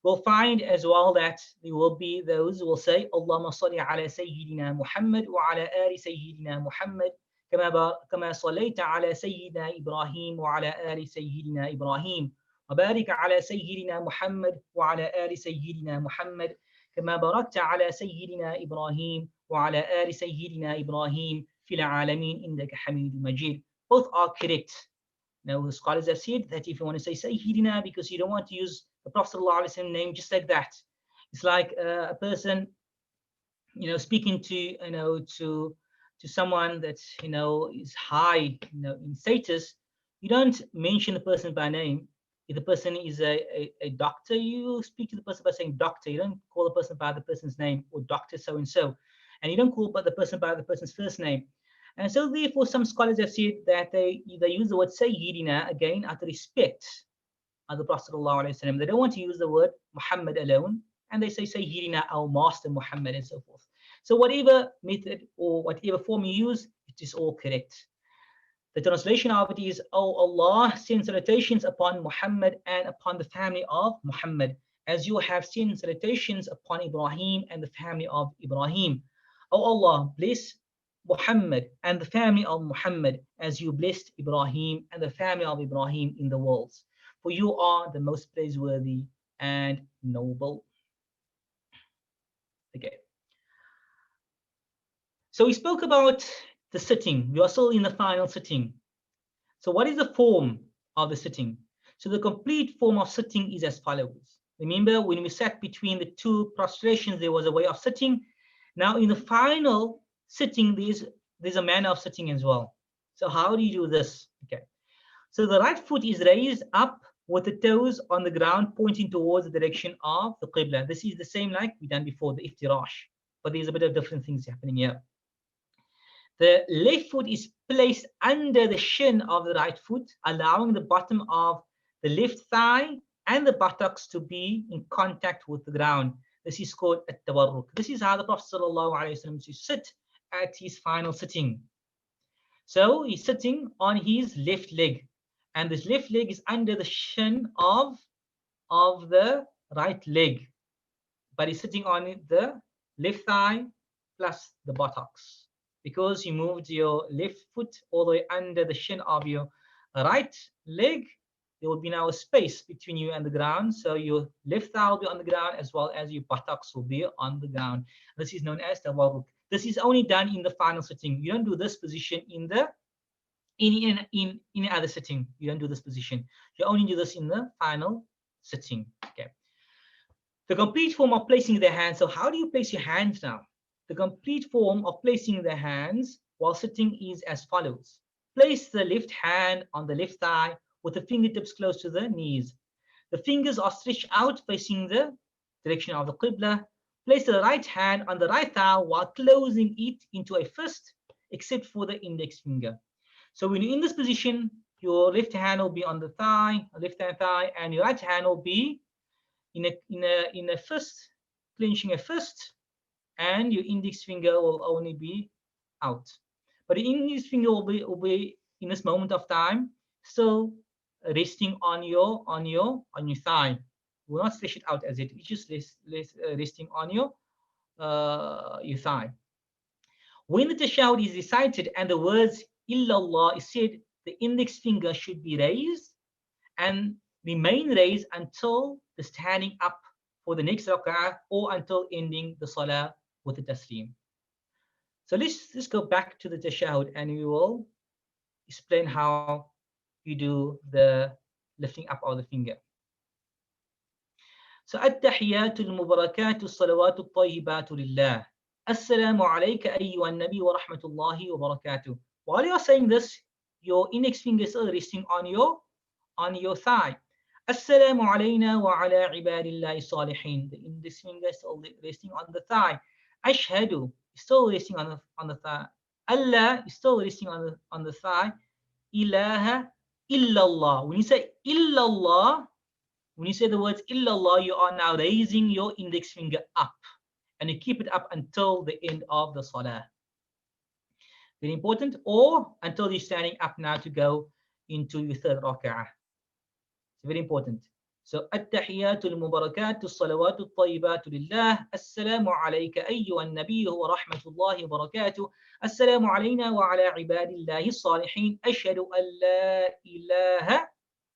We'll find as well that there will be those who will say Allahumma salli ala Sayyidina Muhammad wa ala ali Sayyidina Muhammad كما صليت على سيدنا إبراهيم وعلى آل سيدنا إبراهيم وبارك على سيدنا محمد وعلى آل سيدنا محمد كما باركت على سيدنا إبراهيم وعلى آل سيدنا إبراهيم في العالمين إنك حميد مجيد. Both are correct. Now the scholars have said that if you want to say Sayyidina because you don't want to use the Prophet ﷺ name just like that, it's like a person, speaking to someone that is high in status. You don't mention the person by name. If the person is a doctor, you speak to the person by saying doctor. You don't call the person by the person's name or doctor so and so, and you don't call the person by the person's first name. And so therefore some scholars have said that they use the word Sayyidina again out of respect of the Prophet ﷺ. They don't want to use the word Muhammad alone, and they say Sayyidina, our master Muhammad, and so forth. So whatever method or whatever form you use, it is all correct. The translation of it is, "Oh Allah, send salutations upon Muhammad and upon the family of Muhammad, as you have sent salutations upon Ibrahim and the family of Ibrahim. Oh Allah, bless Muhammad and the family of Muhammad, as you blessed Ibrahim and the family of Ibrahim in the worlds. For you are the most praiseworthy and noble." Okay. So we spoke about the sitting. We are still in the final sitting. So what is the form of the sitting? So the complete form of sitting is as follows. Remember, when we sat between the two prostrations, there was a way of sitting. Now in the final sitting, there's a manner of sitting as well. So how do you do this? Okay. So the right foot is raised up with the toes on the ground, pointing towards the direction of the Qibla. This is the same like we done before, the iftirash, but there's a bit of different things happening here. The left foot is placed under the shin of the right foot, allowing the bottom of the left thigh and the buttocks to be in contact with the ground. This is called at-tawarruk. This is how the Prophet ﷺ used to sit at his final sitting. So he's sitting on his left leg, and this left leg is under the shin of the right leg, but he's sitting on the left thigh plus the buttocks. Because you moved your left foot all the way under the shin of your right leg, there will be now a space between you and the ground. So your left thigh will be on the ground as well as your buttocks will be on the ground. This is known as tawarruk. This is only done in the final sitting. You don't do this position in any other sitting. You don't do this position. You only do this in the final sitting. Okay. The complete form of placing the hands. So how do you place your hands now? The complete form of placing the hands while sitting is as follows. Place the left hand on the left thigh with the fingertips close to the knees. The fingers are stretched out facing the direction of the Qibla. Place the right hand on the right thigh while closing it into a fist, except for the index finger. So when you're in this position, your left hand will be on the thigh, left hand thigh, and your right hand will be in a fist, clenching a fist, and your index finger will only be out. But the index finger will be in this moment of time still resting on your thigh. Will not stretch it out as it. It's just resting on your thigh. When the tashahhud is recited and the words illallah is said, the index finger should be raised and remain raised until the standing up for the next rak'ah or until ending the salah with the taslim. So let's go back to the tashahhud and we will explain how you do the lifting up of the finger. So at-tahiyyatu al-mubarakatu as-salawatu at-tayyibatu lillah. Assalamu alayka ayyuhan nabi wa rahmatullahi wa barakatuh. While you are saying this, your index finger is resting on your thigh. Assalamu alayna wa ala ibadillahi salihin. The index finger is resting on the thigh. Ashhadu is still resting on the thigh. Allah is still resting on the thigh. Ilaha illallah. When you say illallah, when you say the words illallah, you are now raising your index finger up. And you keep it up until the end of the salah. Very important. Or until you're standing up now to go into your third rak'ah. It's very important. So at-tahiyyatu al-mubarakatu as-salawatu at-tayyibatu lillah. Assalamu alayka ayyuhan nabiyyu wa rahmatullahi wa barakatuh. Assalamu alayna wa ala ibadillahi salihin. Ashhadu an la ilaha.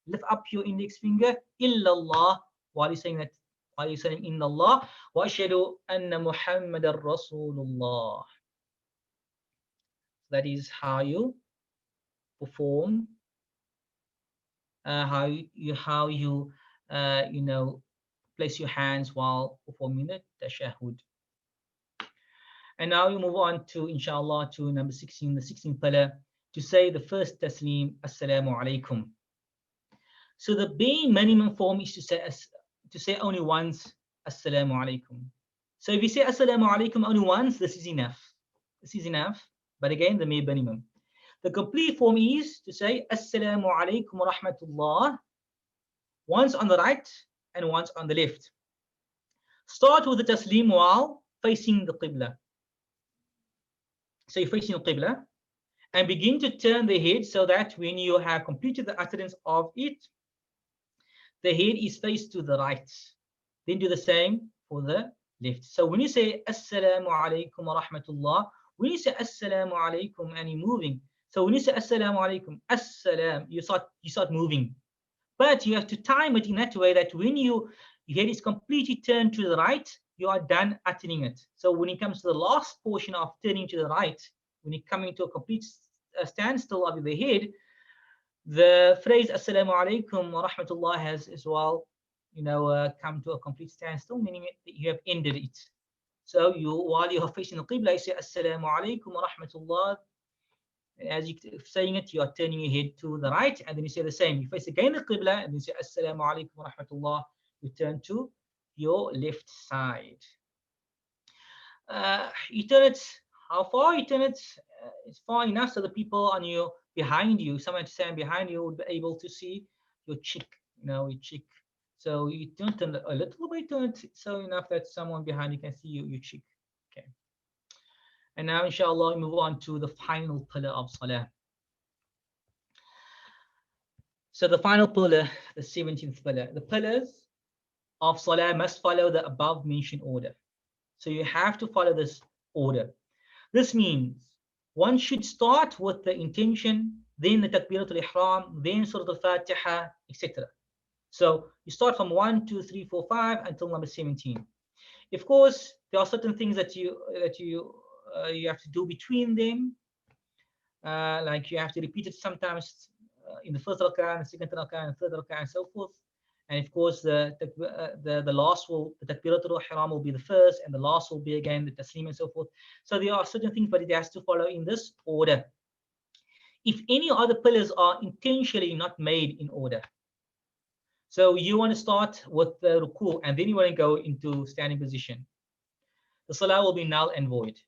Lift up your index finger. Illallah. While you're saying that, while you're saying inna Allah. Wa ashhadu anna Muhammadar Rasulullah. That is how you perform, how you place your hands while performing the tashahhud. And now we move on to, inshallah, to number 16, the 16th pillar, to say the first taslim, assalamu alaikum. So the bare minimum form is to say only once, assalamu alaikum. So if you say assalamu alaikum only once, this is enough. This is enough. But again, the mere minimum. The complete form is to say assalamu alaikum wa rahmatullah, once on the right and once on the left. Start with the taslim while facing the qibla. So you're facing the qibla and begin to turn the head so that when you have completed the utterance of it, the head is faced to the right. Then do the same for the left. So when you say assalamu alaikum wa rahmatullah, when you say assalamu alaikum and you're moving, so when you say assalamu alaikum, assalam, you start moving. But you have to time it in that way that when your head is completely turned to the right, you are done uttering it. So when it comes to the last portion of turning to the right, when you're coming to a complete standstill of the head, the phrase assalamu alaikum wa rahmatullah has as well, come to a complete standstill, meaning that you have ended it. So while you are facing the qibla, you say assalamu alaikum wa rahmatullah. As you're saying it, you are turning your head to the right, and then you say the same. You face again the qibla, and then you say assalamu alaikum wa rahmatullah. You turn to your left side. You turn it, how far you turn it? It's far enough so the people on you, behind you, someone to stand behind you, would be able to see your cheek, your cheek. So you turn it a little bit, turn it so enough that someone behind you can see your cheek. Okay. And now, inshallah, we move on to the final pillar of salah. So the final pillar, the 17th pillar, the pillars of salah must follow the above mentioned order. So you have to follow this order. This means one should start with the intention then the Takbiratul Ihram, then Surah Al-Fatiha, etc. So you start from 1, 2, 3, 4, 5 until number 17. Of course, there are certain things that you have to do between them, like you have to repeat it sometimes in the first rak'ah, the second rak'ah, and third rak'ah, and so forth. And of course, the last the Takbiratul Ihram will be the first, and the last will be again the Taslim and so forth. So there are certain things, but it has to follow in this order. If any other pillars are intentionally not made in order, so you want to start with the ruku and then you want to go into standing position, the salah will be null and void.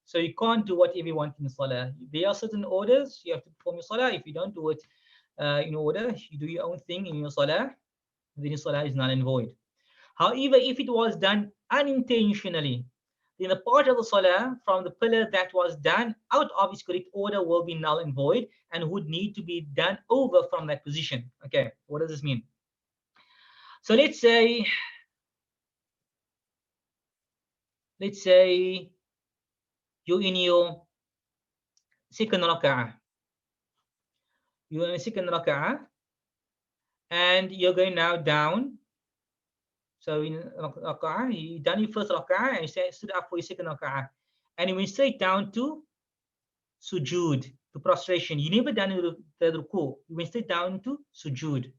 So you can't do whatever you want in the salah. There are certain orders you have to perform your salah. If you don't do it in order, you do your own thing in your salah, then your salah is null and void. However, if it was done unintentionally, then the part of the salah from the pillar that was done out of its correct order will be null and void and would need to be done over from that position. Okay, what does this mean? So let's say you're in your second rak'ah. You're in a second rak'ah and you're going now down. So in rak'ah, you done your first rak'ah and you stood up for your second rak'ah. And you went straight down to sujood, to prostration. You never done the ruku. You went straight down to sujood.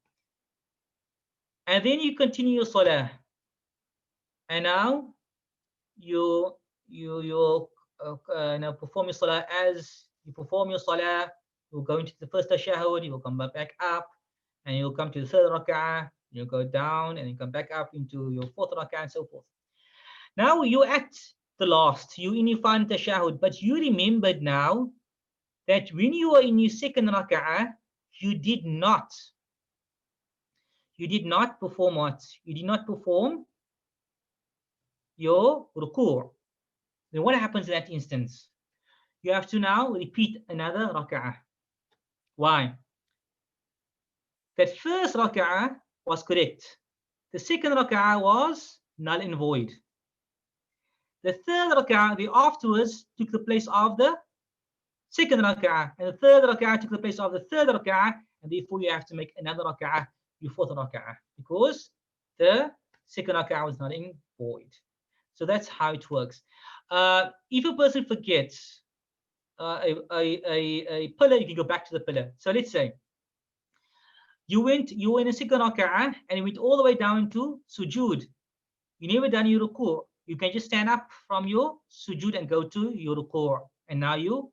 And then you continue your salah. And now you now perform your salah as you perform your salah. You'll go into the first tashahhud, you will come back up, and you'll come to the third rak'ah. You go down and you come back up into your fourth rak'ah and so forth. Now you're at the last, you in your final tashahhud, but you remembered now that when you were in your second rak'ah, you did not perform what? You did not perform your ruku'. Then what happens in that instance? You have to now repeat another rak'ah. Why? That first rak'ah was correct. The second rak'ah was null and void. The third rak'ah, the afterwards, took the place of the second rak'ah, and the third rak'ah took the place of the third rak'ah, and therefore you have to make another rak'ah, your fourth rak'ah, because the second rak'ah was null and void. So that's how it works. If a person forgets a pillar, you can go back to the pillar. So let's say you were in a second rak'ah and you went all the way down to sujood. You never done your ruku'. You can just stand up from your sujood and go to your ruku'. And now you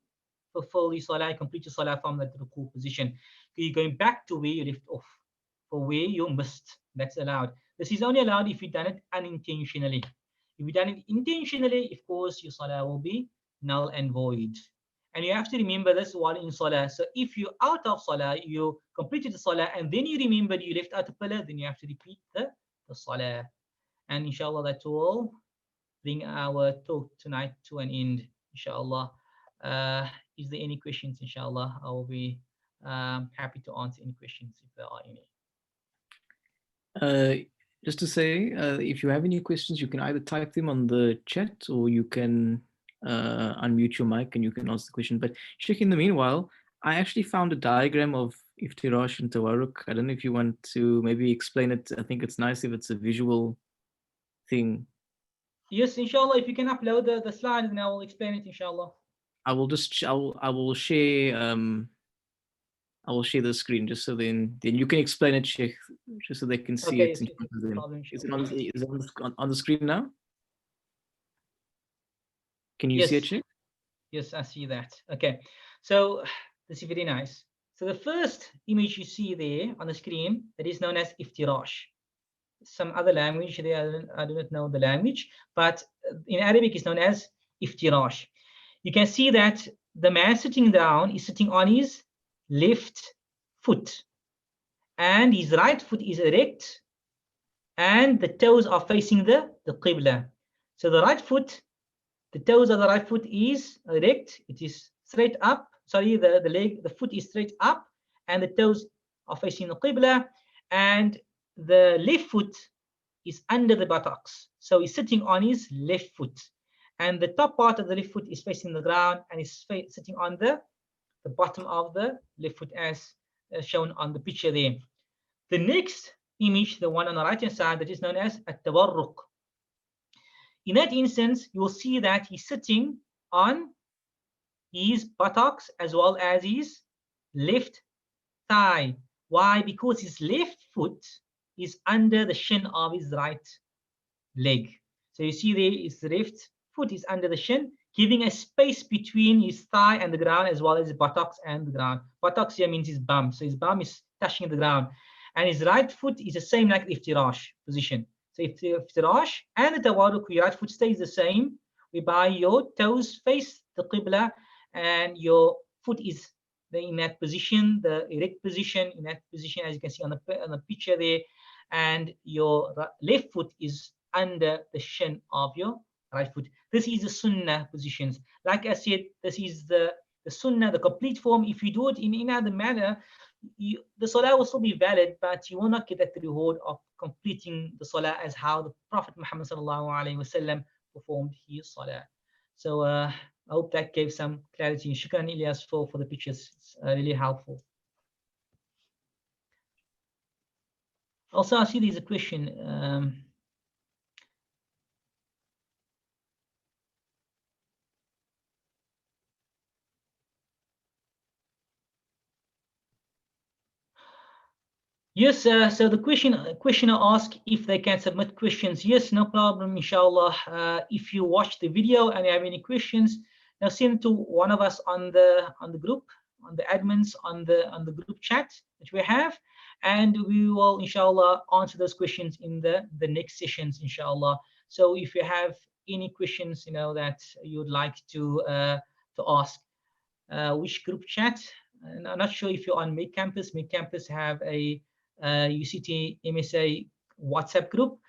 fulfill your salah, complete your salah from that ruku' position. You're going back to where you left off, or where you missed. That's allowed. This is only allowed if you've done it unintentionally. If you've done it intentionally, of course, your salah will be null and void. And you have to remember this while in salah. So if you're out of salah, you completed the salah, and then you remembered you left out a pillar, then you have to repeat the salah. And inshallah, that will bring our talk tonight to an end, inshallah. Is there any questions? Inshallah, I will be happy to answer any questions if there are any. Just to say, if you have any questions, you can either type them on the chat or you can unmute your mic and you can ask the question. But Sheikh, in the meanwhile, I actually found a diagram of iftirash and tawarruk. I don't know if you want to maybe explain it. I think it's nice if it's a visual thing. Yes, inshallah, if you can upload the slide and I will explain it, inshallah. I will share the screen just so then you can explain it, Sheikh, just so they can see it in front of them. Is it on the screen now? Can you see it, Sheikh? Yes, I see that. Okay, so this is very nice. So the first image you see there on the screen, that is known as iftirash. Some other language there, I do not know the language, but in Arabic it's known as iftirash. You can see that the man sitting down is sitting on his left foot and his right foot is erect and the toes are facing the qibla. So the right foot, the toes of the right foot is erect, it is straight up, sorry, the foot is straight up and the toes are facing the qibla, and the left foot is under the buttocks. So he's sitting on his left foot and the top part of the left foot is facing the ground and is sitting on the the bottom of the left foot as shown on the picture there. The next image, the one on the right hand side, that is known as at-tawarruq. In that instance, you will see that he's sitting on his buttocks as well as his left thigh. Why? Because his left foot is under the shin of his right leg. So you see there, his left foot is under the shin, giving a space between his thigh and the ground, as well as his buttocks and the ground. Buttocks here means his bum. So his bum is touching the ground. And his right foot is the same like the iftirash position. So if the iftirash and the tawarruk, your right foot stays the same, whereby your toes face the qibla and your foot is in that position, the erect position, in that position, as you can see on the picture there, and your left foot is under the shin of your right foot. This is the sunnah positions. Like I said, this is the sunnah, the complete form. If you do it in any other manner, the salah will still be valid, but you will not get that reward of completing the salah as how the Prophet Muhammad sallallahu alaihi wasallam performed his salah. So I hope that gave some clarity. Shukran, Ilyas, for the pictures. It's really helpful. Also, I see there's a question. Yes, so the questioner asked if they can submit questions. Yes, no problem, inshallah. If you watch the video and you have any questions, now send to one of us on the group, on the admins, on the group chat that we have, and we will inshallah answer those questions in the next sessions, inshallah. So if you have any questions, that you would like to ask, which group chat? And I'm not sure if you're on Med Campus. Med Campus have a UCT MSA WhatsApp group.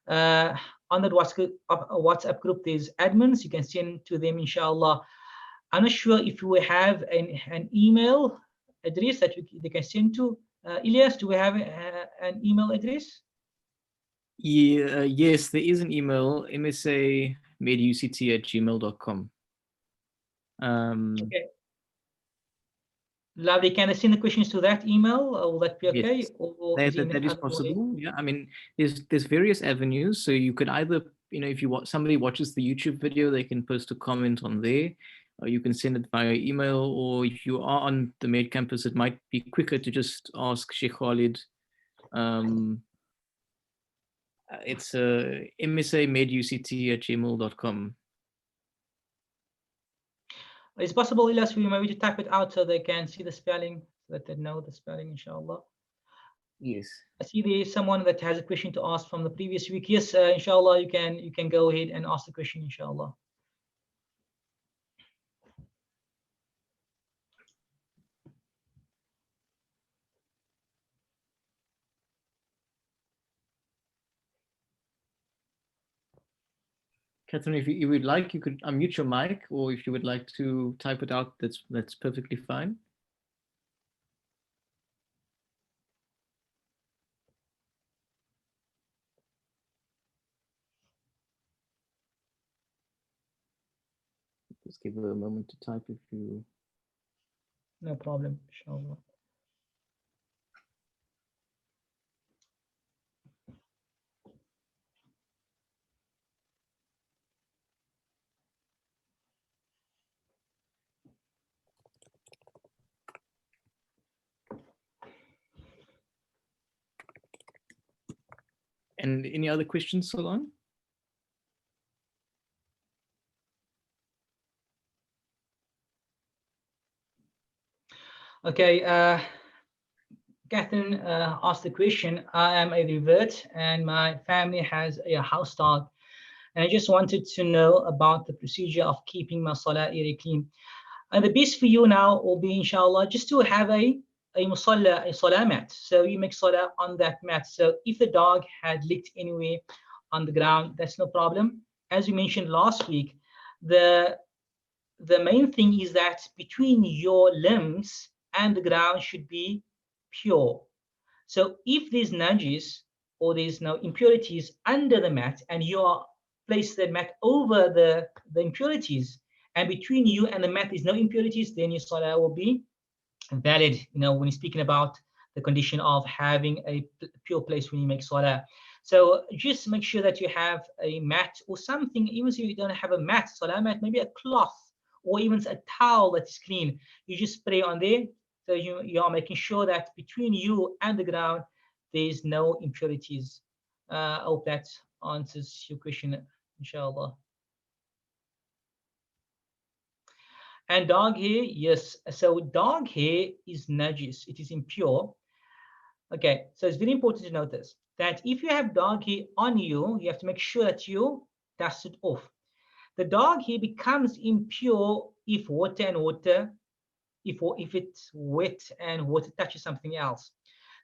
On that WhatsApp group, there's admins. You can send to them, inshallah. I'm not sure if we have an email address that they can send to. Ilyas, do we have an email address? Yeah, yes, there is an email, msa.meduct@gmail.com. Okay. Lovely. Can I send the questions to that email? Will that be okay? Yes, or that is possible. Yeah, I mean, there's various avenues. So you could either, if somebody watches the YouTube video, they can post a comment on there. Or you can send it via email, or if you are on the Med Campus, it might be quicker to just ask Sheikh Khalid. It's msa.meduct@gmail.com. It's possible, Ilyas, for you maybe to type it out so they can see the spelling, so that they know the spelling, inshallah. Yes. I see there is someone that has a question to ask from the previous week. Yes, inshallah, you can go ahead and ask the question, inshallah. Catherine, if you would like, you could unmute your mic, or if you would like to type it out, that's perfectly fine. Just give her a moment to type if you. No problem, inshallah. And any other questions, Salon? Okay, Catherine asked the question. I am a revert and my family has a house dog. And I just wanted to know about the procedure of keeping my salah area clean. And the best for you now will be, inshallah, just to have a salah mat. So you make salah on that mat. So if the dog had licked anywhere on the ground, that's no problem. As we mentioned last week, the main thing is that between your limbs and the ground should be pure. So if there's najis or there's no impurities under the mat and you are place the mat over the impurities and between you and the mat is no impurities, then your salah will be valid. When you're speaking about the condition of having a pure place when you make salah. So just make sure that you have a mat or something, even if you don't have a mat, salah mat, maybe a cloth or even a towel that is clean. You just spray on there. So you are making sure that between you and the ground, there is no impurities. I hope that answers your question, inshallah. And dog hair, yes. So dog hair is najis. It is impure. Okay, so it's very important to notice that if you have dog hair on you, you have to make sure that you dust it off. The dog hair becomes impure if if it's wet and water touches something else.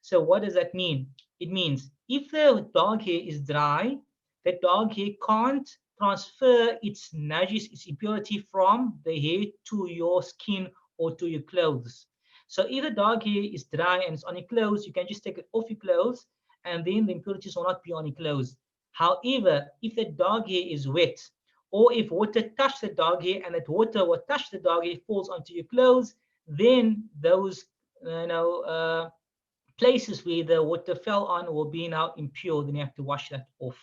So what does that mean? It means if the dog hair is dry, the dog hair can't transfer its najis, its impurity from the hair to your skin or to your clothes. So if the dog hair is dry and it's on your clothes, you can just take it off your clothes and then the impurities will not be on your clothes. However, if the dog hair is wet, or if water touched the dog hair and that water will touch the dog hair falls onto your clothes, then those places where the water fell on will be now impure. Then you have to wash that off.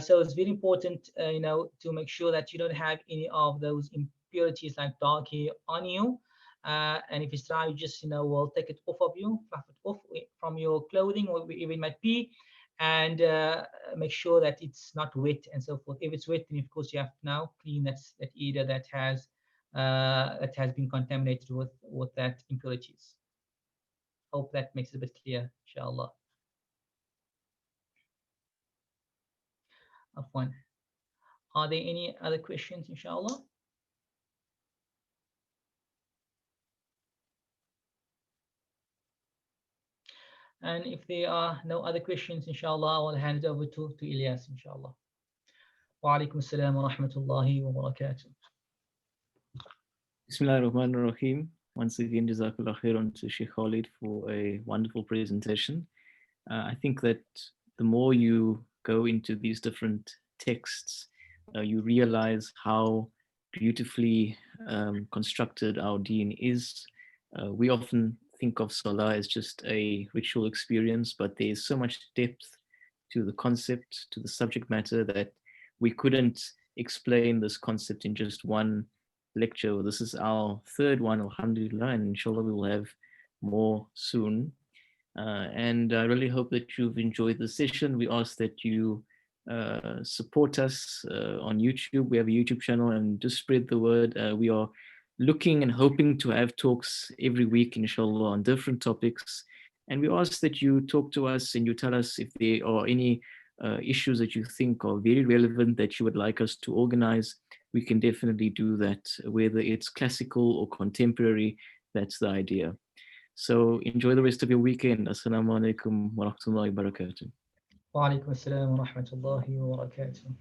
So it's very important, to make sure that you don't have any of those impurities like dog hair on you. And if it's dry, you just, will take it off of you, fluff it off from your clothing or wherever it might be, and make sure that it's not wet and so forth. If it's wet, then of course you have to now clean that area that has been contaminated with that impurities. Hope that makes it a bit clear, inshallah. Afwan. Are there any other questions, inshallah? And if there are no other questions, inshallah, I will hand it over to Ilyas, inshallah. Wa alaikum assalam wa rahmatullahi wa barakatuh. Bismillahirrahmanirrahim. Once again, Jazakallah khairan to Sheikh Khalid for a wonderful presentation. I think that the more you go into these different texts, you realize how beautifully constructed our deen is. We often think of Salah as just a ritual experience, but there's so much depth to the concept, to the subject matter, that we couldn't explain this concept in just one lecture. This is our third one, alhamdulillah, and inshallah we will have more soon. And I really hope that you've enjoyed the session. We ask that you support us on YouTube. We have a YouTube channel, and just spread the word. We are looking and hoping to have talks every week, inshallah, on different topics. And we ask that you talk to us and you tell us if there are any issues that you think are very relevant that you would like us to organize. We can definitely do that, whether it's classical or contemporary. That's the idea. So enjoy the rest of your weekend. Assalamu alaikum wa rahmatullahi wa barakatuh. Wa alaikum assalam wa rahmatullahi wa barakatuh.